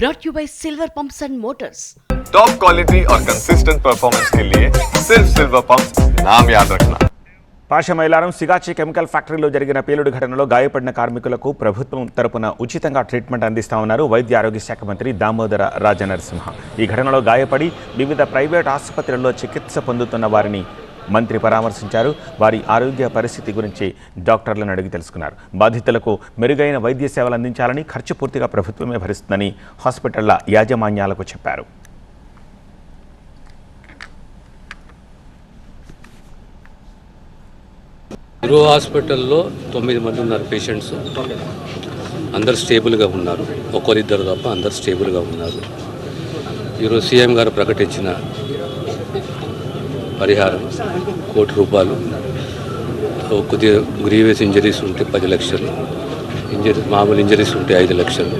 brought you by Silver Pumps and Motors. Top quality और consistent performance के लिए सिर्फ सिल्वर पंप्स नाम याद रखना। పాషమైలారం సిగాచి కెమికల్ ఫ్యాక్టరీలో జరిగిన పేలుడు ఘటనలో గాయపడిన కార్మికులకు ప్రభుత్వం తరపున ఉచితంగా ట్రీట్మెంట్ అందిస్తామన్నారు వైద్య ఆరోగ్య శాఖ మంత్రి దామోదర రాజనరసింహ. ఈ ఘటనలో గాయపడి వివిధ ప్రైవేట్ ఆసుపత్రుల్లో చికిత్స పొందుతున్న వారిని మంత్రి పరామర్శించారు. వారి ఆరోగ్య పరిస్థితి గురించి డాక్టర్లను అడిగి తెలుసుకున్నారు. బాధితులకు మెరుగైన వైద్య సేవలు అందించాలని, ఖర్చు పూర్తిగా ప్రభుత్వమే భరిస్తుందని హాస్పిటళ్ల యాజమాన్యాలకు చెప్పారు. న్యూరో హాస్పిటల్లో 9 మంది ఉన్నారు పేషెంట్స్. అందరు స్టేబుల్గా ఉన్నారు. ఒకరిద్దరు తప్ప అందరు స్టేబుల్గా ఉన్నారు. ఈరోజు సీఎం గారు ప్రకటించిన పరిహారం ₹1 కోటి. కొద్దిగా గ్రీవియస్ ఇంజరీస్ ఉంటే 10 లక్షలు, మామూలు ఇంజరీస్ ఉంటే 5 లక్షలు.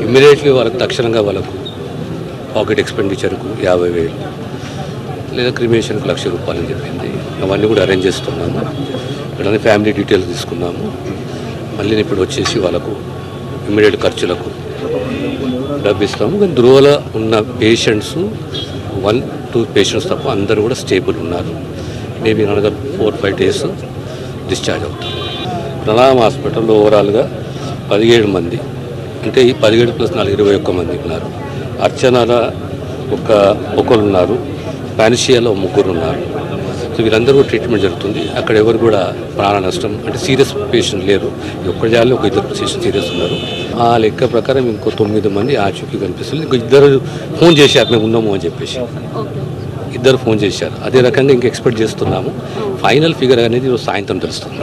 ఇమ్మీడియట్లీ వాళ్ళకి తక్షణంగా వాళ్ళకు పాకెట్ ఎక్స్పెండిచర్కు 50,000 లేదా క్రిమేషన్కు ₹1,00,000 అని చెప్పింది. అవన్నీ కూడా అరేంజ్ చేస్తున్నాము. ఇక్కడ ఫ్యామిలీ డీటెయిల్స్ తీసుకున్నాము. మళ్ళీ ఇప్పుడు వచ్చేసి వాళ్ళకు ఇమ్మీడియట్ ఖర్చులకు డబ్బు ఇస్తాము. కానీ ధ్రువలో ఉన్న పేషెంట్స్ 1-2 పేషెంట్స్ తప్ప అందరూ కూడా స్టేబుల్ ఉన్నారు. మేబీ అనదర్ 4-5 days డిశ్చార్జ్ అవుతారు. ప్రణామ్ హాస్పిటల్లో ఓవరాల్గా 17 మంది, అంటే ఈ 17 + 4 21 మంది ఉన్నారు. అర్చనలో ఒకరు ఉన్నారు. పానిషియాలో 3 ఉన్నారు. సో వీరందరూ ట్రీట్మెంట్ జరుగుతుంది. అక్కడ ఎవరు కూడా ప్రాణ నష్టం అంటే సీరియస్ పేషెంట్ లేరు. ఒక్క జాలి ఒక 2 పేషెంట్ సీరియస్ ఉన్నారు. ఆ లెక్క ప్రకారం ఇంకో 9 మంది ఆచూకీ కనిపిస్తుంది. ఇంకో 2 ఫోన్ చేశారు మేము ఉన్నాము అని చెప్పేసి. 2 ఫోన్ చేశారు. అదే రకంగా ఇంకా ఎక్స్పెక్ట్ చేస్తున్నాము. ఫైనల్ ఫిగర్ అనేది సాయంత్రం తెలుస్తుంది.